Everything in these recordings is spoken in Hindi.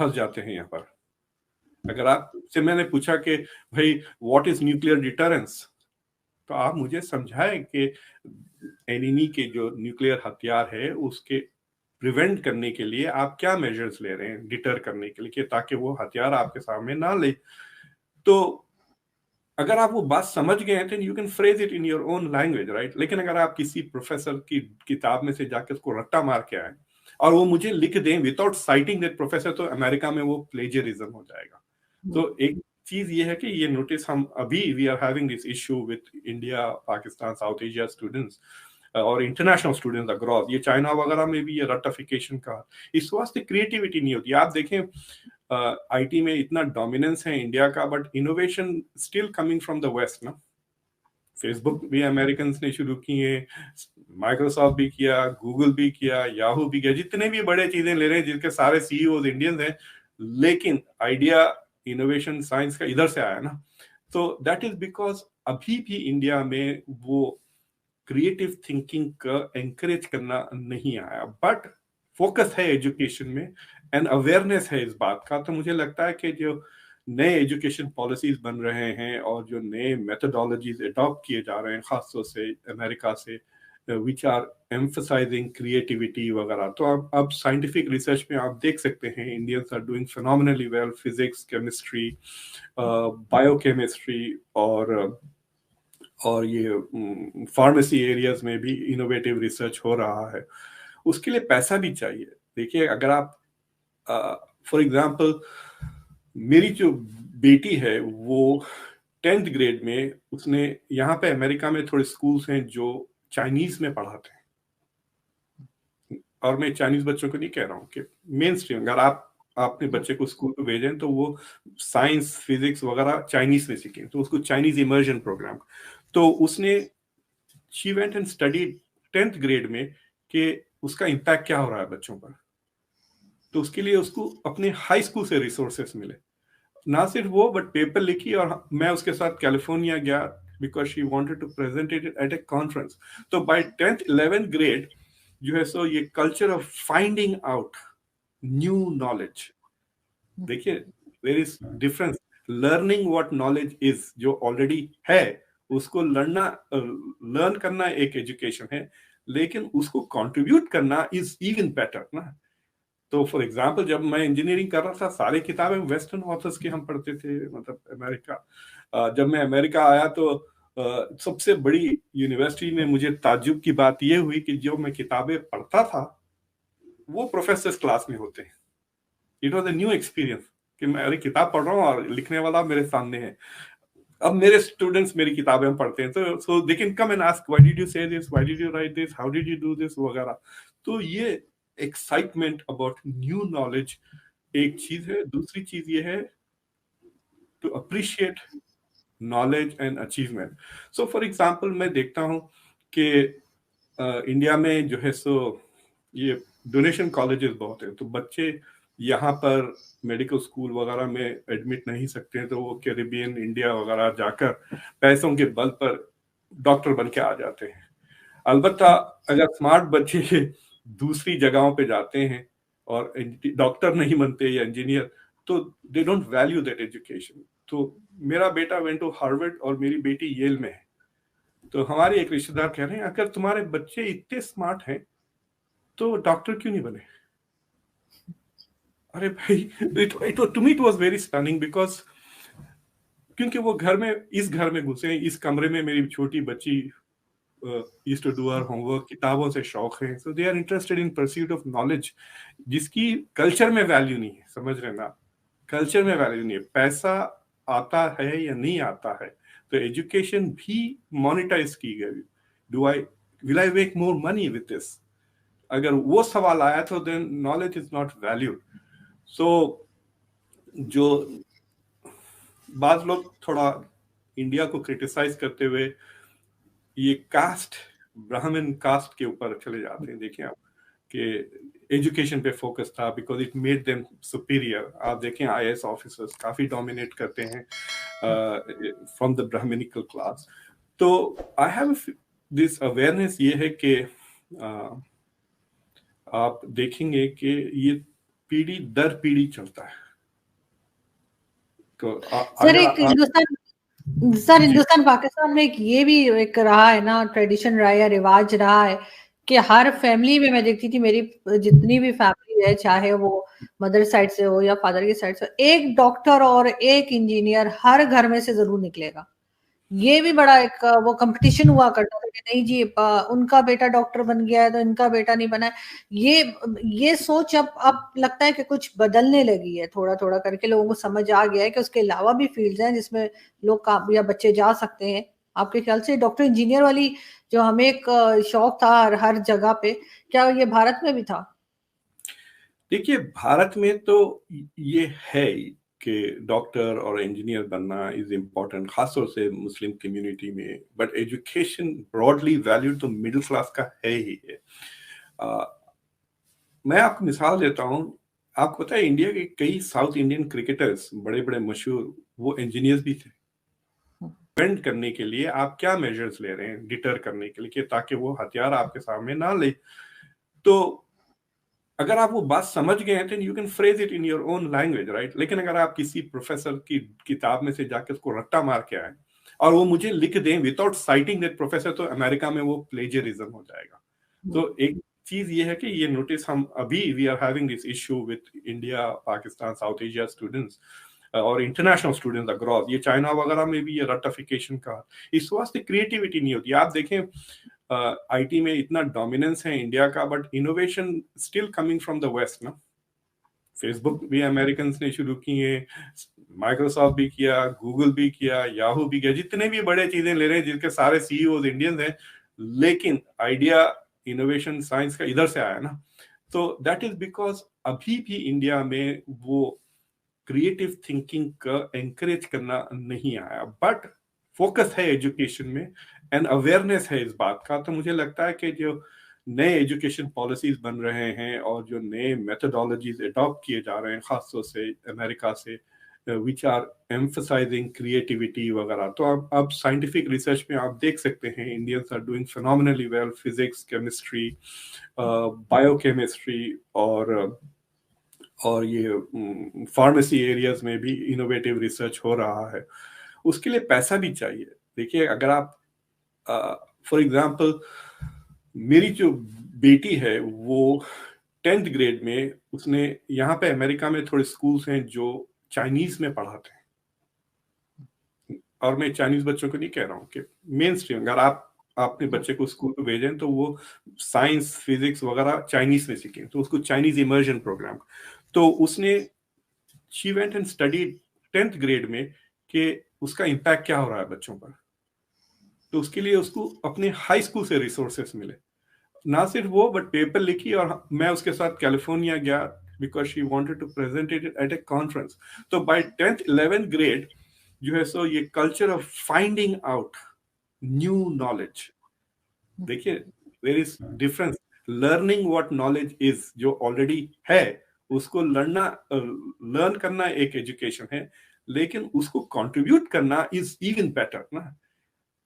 फंस जाते हैं यहाँ पर। अगर आपसे मैंने पूछा कि भाई व्हाट इज न्यूक्लियर डिटरेंस, तो आप मुझे समझाएं कि एनिमी के जो न्यूक्लियर हथियार है उसके प्रिवेंट करने के लिए आप क्या मेजर्स ले रहे हैं, डिटर करने के लिए, कि ताकि वो हथियार आपके सामने ना ले। तो अगर आप वो बात समझ गए हैं तो you can phrase it in your own language, right. लेकिन अगर आप किसी प्रोफेसर की किताब में से जाकर उसको रट्टा मार के आए और वो मुझे लिख दें विदाउट साइटिंग दैट प्रोफेसर, तो अमेरिका में वो प्लेजरिज्म हो जाएगा। तो एक चीज ये है कि ये नोटिस हम अभी we are having this issue with India, Pakistan, South Asia students और इंटरनेशनल स्टूडेंट्स अक्रॉस, ये चाइना वगैरह में भी ये रटिफिकेशन का, इस वास्ते क्रिएटिविटी नहीं होती। आप देखें आईटी में इतना डोमिनेंस है इंडिया का, but innovation still coming from the west ना। फेसबुक भी अमेरिकन ने शुरू किए, माइक्रोसॉफ्ट भी किया, गूगल भी किया, याहू भी किया, जितने भी बड़े चीजें ले रहे हैं जिनके सारे सीईओ इंडियंस हैं, लेकिन आइडिया इनोवेशन साइंस का इधर से आया ना। तो दैट इज बिकॉज अभी भी इंडिया में वो क्रिएटिव थिंकिंग का एंकरेज करना नहीं आया, बट फोकस है एजुकेशन में एंड अवेयरनेस है इस बात का। तो मुझे लगता है कि जो नए एजुकेशन पॉलिसीज बन रहे हैं और जो नए मेथोडोलॉजीज अडॉप्ट किए जा रहे हैं खासतौर से अमेरिका से, विच आर एम्फसाइजिंग क्रिएटिविटी वगैरह, तो अब साइंटिफिक रिसर्च में आप देख सकते हैं Indians are doing phenomenally well, physics, chemistry, biochemistry और ये फार्मेसी एरियाज में भी इनोवेटिव रिसर्च हो रहा है। उसके लिए पैसा भी चाहिए। देखिए अगर आप फॉर एग्जांपल, मेरी जो बेटी है वो 10th ग्रेड में, उसने यहाँ पे अमेरिका में थोड़े स्कूल्स हैं जो चाइनीज में पढ़ाते हैं, और मैं चाइनीज बच्चों को नहीं कह रहा हूँ कि मेन स्ट्रीम, अगर आप अपने बच्चे को स्कूल में भेजें तो वो साइंस फिजिक्स वगैरह चाइनीज में सीखें, तो उसको चाइनीज इमर्जन प्रोग्राम। तो उसने she went and studied 10th grade में कि उसका इम्पैक्ट क्या हो रहा है बच्चों पर। तो उसके लिए उसको अपने हाई स्कूल से रिसोर्सेस मिले, ना सिर्फ वो बट पेपर लिखी, और मैं उसके साथ कैलिफोर्निया गया because she wanted to present it at a conference. तो बाय 10th 11th ग्रेड जो है सो ये culture of finding out new knowledge, देखिए there is difference. Learning what knowledge is, जो ऑलरेडी है उसको लर्न करना एक एजुकेशन है, लेकिन उसको कंट्रीब्यूट करना इज इवन बेटर ना। तो फॉर एग्जाम्पल जब मैं इंजीनियरिंग कर रहा था सारी किताबें वेस्टर्न ऑथर्स की हम पढ़ते थे, मतलब अमेरिका। जब मैं अमेरिका आया तो सबसे बड़ी यूनिवर्सिटी में मुझे ताज्जुब की बात यह हुई कि जो मैं किताबें पढ़ता था वो प्रोफेसर्स क्लास में होते हैं। It was a new experience कि मैं अरे किताब पढ़ रहा हूँ और लिखने वाला मेरे सामने है। अब मेरे स्टूडेंट्स मेरी किताबें पढ़ते हैं, तो so they can come and ask why did you say this, why did you write this, how did you do this वगैरह। तो ये एक्साइटमेंट अबाउट न्यू नॉलेज एक चीज है। दूसरी चीज ये है to appreciate knowledge and achievement. So for example मैं देखता हूँ कि इंडिया में जो है सो ये डोनेशन कॉलेजेस बहुत है, तो बच्चे यहाँ पर मेडिकल स्कूल वगैरह में एडमिट नहीं सकते हैं, तो वो कैरिबियन इंडिया वगैरह जाकर पैसों के बल पर डॉक्टर बन के आ जाते हैं। अलबत्ता अगर स्मार्ट बच्चे दूसरी जगहों पे जाते हैं और डॉक्टर नहीं बनते या इंजीनियर, तो they don't value that education. तो मेरा बेटा वेंट टू हार्वर्ड और मेरी बेटी येल में है। तो हमारे एक रिश्तेदार कह रहे हैं अगर तुम्हारे बच्चे इतने स्मार्ट हैं तो डॉक्टर क्यों नहीं बने। अरे भाई, to me it was very stunning because क्योंकि वो इस घर में घुसे, इस कमरे में मेरी छोटी बच्ची used to do our homework, किताबों से शौक है, so they are interested in pursuit of knowledge जिसकी कल्चर में वैल्यू नहीं है। समझ रहे ना, कल्चर में वैल्यू नहीं है, पैसा आता है या नहीं आता है। तो एजुकेशन भी मोनेटाइज की गई, do I will I make more money with this, अगर वो सवाल आया तो then knowledge is not valued. So जो बात लोग थोड़ा इंडिया को क्रिटिसाइज करते हुए ये कास्ट, ब्राह्मण कास्ट के ऊपर चले जाते हैं। देखिए आप कि एजुकेशन पे फोकस था because it made them superior. आप देखें आईएएस ऑफिसर्स काफी डोमिनेट करते हैं फ्रॉम द ब्राह्मणिकल क्लास। तो आई हैव दिस अवेयरनेस ये है कि आप देखेंगे कि ये पीढ़ी दर पीढ़ी चलता है। तो सर अगर एक जी हिंदुस्तान पाकिस्तान में एक ये भी एक रहा है ना, ट्रेडिशन रहा है या रिवाज रहा है कि हर फैमिली में मैं देखती थी, मेरी जितनी भी फैमिली है, चाहे वो मदर साइड से हो या फादर की साइड से, एक डॉक्टर और एक इंजीनियर हर घर में से जरूर निकलेगा। ये भी बड़ा एक वो कंपटीशन हुआ करता था कि नहीं जी, उनका बेटा डॉक्टर बन गया है तो इनका बेटा नहीं बना है। ये सोच अब लगता है कि कुछ बदलने लगी है, थोड़ा थोड़ा करके लोगों को समझ आ गया है कि उसके अलावा भी फील्ड्स हैं जिसमें लोग काम या बच्चे जा सकते हैं। आपके ख्याल से डॉक्टर इंजीनियर वाली जो हमें एक शौक था हर जगह पे, क्या ये भारत में भी था? देखिए, भारत में तो ये है कि डॉक्टर और इंजीनियर बनना इज इम्पोर्टेंट, खासतौर से मुस्लिम कम्युनिटी में। बट एजुकेशन ब्रॉडली वैल्यूड तो मिडिल क्लास का है ही है। अ, मैं आपको मिसाल देता हूँ। आपको पता है इंडिया के कई साउथ इंडियन क्रिकेटर्स बड़े बड़े मशहूर, वो इंजीनियर्स भी थे। डिपेंड करने के लिए आप क्या मेजर्स ले रहे हैं, डिटर करने के लिए, कि ताकि वो हथियार आपके सामने ना ले। तो अगर आप वो बात समझ गए हैं, तो you can phrase it in your own language, right. लेकिन अगर आप किसी प्रोफेसर की किताब में से जाके उसको रट्टा मार के आए और वो मुझे लिख दें विदाउट साइटिंग दैट प्रोफेसर, तो अमेरिका में वो प्लेजरिज्म हो जाएगा। तो एक चीज ये है कि ये नोटिस हम अभी we are having this issue with India, Pakistan, South Asia students और इंटरनेशनल स्टूडेंट्स अक्रॉस। ये चाइना वगैरह में भी ये रटिफिकेशन का इस वास्ते क्रिएटिविटी नहीं होती। आप देखें आईटी में इतना डोमिनेंस है इंडिया का, but innovation still coming from the west ना। फेसबुक भी अमेरिकन ने शुरू किए, माइक्रोसॉफ्ट भी किया, गूगल भी किया, याहू भी किया, जितने भी बड़े चीजें ले रहे हैं जिनके सारे सीईओ इंडियंस हैं, लेकिन आइडिया इनोवेशन साइंस का इधर से आया ना। तो दैट इज बिकॉज अभी भी इंडिया में वो क्रिएटिव थिंकिंग का एंकरेज करना नहीं आया। बट फोकस है एजुकेशन में एंड अवेयरनेस है इस बात का। तो मुझे लगता है कि जो नए एजुकेशन पॉलिसीज बन रहे हैं और जो नए मेथोडोलॉजीज अडॉप्ट किए जा रहे हैं, खासतौर से अमेरिका से, विच आर एम्फसाइजिंग क्रिएटिविटी वगैरह, तो अब साइंटिफिक रिसर्च में आप देख सकते हैं Indians are doing phenomenally well, physics, chemistry, biochemistry और ये फार्मेसी एरियाज में भी इनोवेटिव रिसर्च हो रहा है। उसके लिए पैसा भी चाहिए। देखिए, अगर आप फॉर एग्जांपल, मेरी जो बेटी है वो 10th ग्रेड में, उसने यहाँ पे अमेरिका में थोड़े स्कूल्स हैं जो चाइनीज में पढ़ाते हैं। और मैं चाइनीज बच्चों को नहीं कह रहा हूँ कि मेन स्ट्रीम, अगर आप अपने बच्चे को स्कूल में भेजें तो वो साइंस, फिजिक्स वगैरह चाइनीज में सीखें, तो उसको चाइनीज इमर्जन प्रोग्राम। तो उसने she went and studied 10th grade में कि उसका इम्पैक्ट क्या हो रहा है बच्चों पर। तो उसके लिए उसको अपने हाई स्कूल से रिसोर्सेस मिले। ना सिर्फ वो, बट पेपर लिखी और मैं उसके साथ कैलिफोर्निया गया because she wanted to present it at a conference. तो बाय 10th 11th ग्रेड जो है सो ये culture of finding out new knowledge. देखिए, there is difference. Learning what knowledge is, जो ऑलरेडी है उसको लर्न करना एक एजुकेशन है, लेकिन उसको कंट्रीब्यूट करना इज इवन बेटर ना।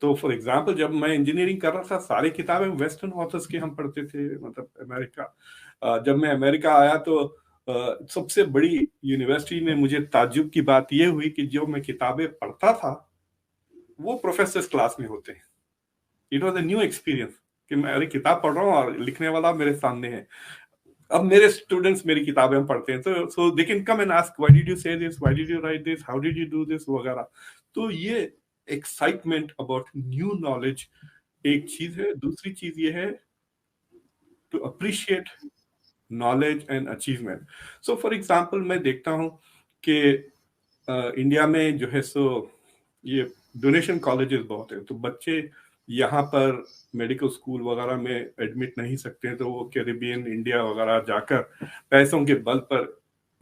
तो फॉर एग्जाम्पल, जब मैं इंजीनियरिंग कर रहा था, सारी किताबें वेस्टर्न ऑथर्स की हम पढ़ते थे, मतलब अमेरिका। जब मैं अमेरिका आया तो सबसे बड़ी यूनिवर्सिटी में मुझे ताज्जुब की बात यह हुई कि जो मैं किताबें पढ़ता था वो प्रोफेसर क्लास में होते हैं। It was a new experience कि मैं अरे किताब पढ़ रहा हूँ और लिखने वाला मेरे सामने है। अब मेरे स्टूडेंट्स मेरी किताबें पढ़ते हैं, तो so they can come and ask why did you say this, why did you write this, how did you do this वगैरह। तो ये एक्साइटमेंट अबाउट न्यू नॉलेज एक चीज है। दूसरी चीज ये है to appreciate knowledge and achievement. So for example, मैं देखता हूँ कि इंडिया में जो है सो ये डोनेशन कॉलेजेस बहुत है, तो बच्चे यहाँ पर मेडिकल स्कूल वगैरह में एडमिट नहीं सकते हैं, तो वो कैरिबियन, इंडिया वगैरह जाकर पैसों के बल पर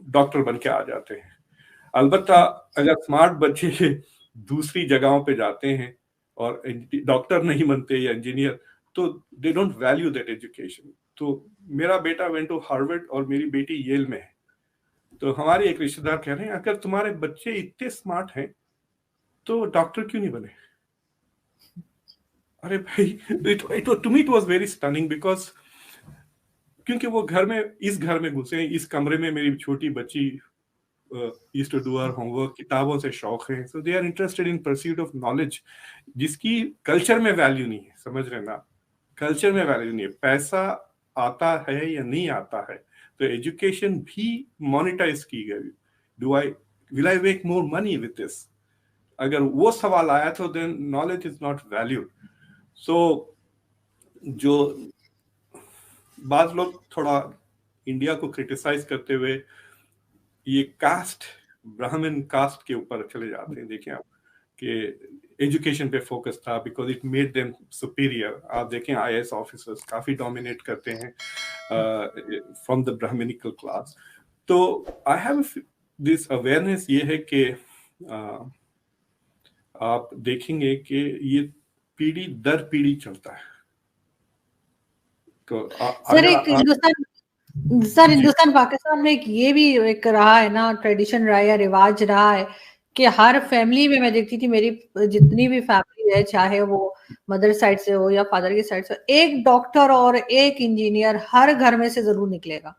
डॉक्टर बन के आ जाते हैं। अलबत्ता अगर स्मार्ट बच्चे दूसरी जगहों पे जाते हैं और डॉक्टर नहीं बनते या इंजीनियर, तो they don't value that education. तो मेरा बेटा वेंट टू हार्वर्ड और मेरी बेटी येल में है। तो हमारे एक रिश्तेदार कह रहे हैं, अगर तुम्हारे बच्चे इतने स्मार्ट हैं तो डॉक्टर क्यों नहीं बने? अरे भाई, it to me it was very stunning, because क्योंकि वो इस घर में घुसे, इस कमरे में मेरी छोटी बच्ची used to do our homework, किताबों से शौक है, so they are interested in pursuit of knowledge, जिसकी कल्चर में वैल्यू नहीं है, समझ रहे ना? कल्चर में वैल्यू नहीं है, पैसा आता है या नहीं आता है, तो एजुकेशन भी मोनेटाइज की गई। Will I make more money with this? अगर वो सवाल आया तो then knowledge is not valued. So जो बाद लोग थोड़ा इंडिया को क्रिटिसाइज करते हुए ये कास्ट, ब्राह्मण कास्ट के ऊपर चले जाते हैं। देखिए आप कि एजुकेशन पे फोकस था because it made them superior. आप देखें आईएएस ऑफिसर्स काफी डोमिनेट करते हैं फ्रॉम द ब्राह्मणिकल क्लास। तो आई हैव दिस अवेयरनेस, ये है कि आप देखेंगे कि ये पीढ़ी दर पीढ़ी चलता है। तो सर एक हिंदुस्तान पाकिस्तान में ये भी एक रहा है ना, ट्रेडिशन रहा है या रिवाज रहा है कि हर फैमिली में मैं देखती थी, मेरी जितनी भी फैमिली है, चाहे वो मदर साइड से हो या फादर की साइड से, एक डॉक्टर और एक इंजीनियर हर घर में से जरूर निकलेगा।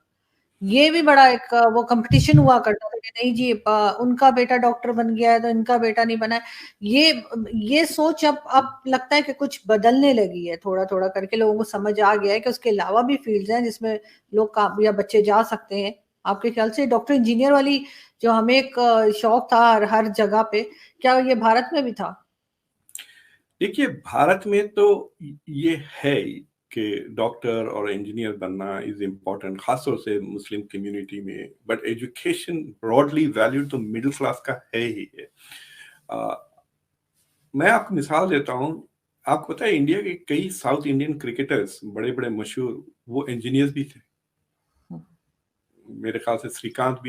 ये भी बड़ा एक वो कंपटीशन हुआ करता था कि नहीं जी उनका बेटा डॉक्टर बन गया है तो इनका बेटा नहीं बना है। ये सोच अब लगता है कि कुछ बदलने लगी है, थोड़ा थोड़ा करके लोगों को समझ आ गया है कि उसके अलावा भी फील्ड्स हैं जिसमें लोग काम या बच्चे जा सकते हैं। आपके ख्याल से डॉक्टर इंजीनियर वाली जो हमें एक शौक था हर जगह पे, क्या ये भारत में भी था? देखिए भारत में तो ये है कि डॉक्टर और इंजीनियर बनना इज इम्पोर्टेंट, खासतौर से मुस्लिम कम्युनिटी में, बट एजुकेशन ब्रॉडली वैल्यूड तो मिडिल क्लास का है ही है। मैं आपको मिसाल देता हूँ, आपको पता है इंडिया के कई साउथ इंडियन क्रिकेटर्स बड़े बड़े मशहूर वो इंजीनियर्स भी थे। मेरे ख्याल से श्रीकांत भी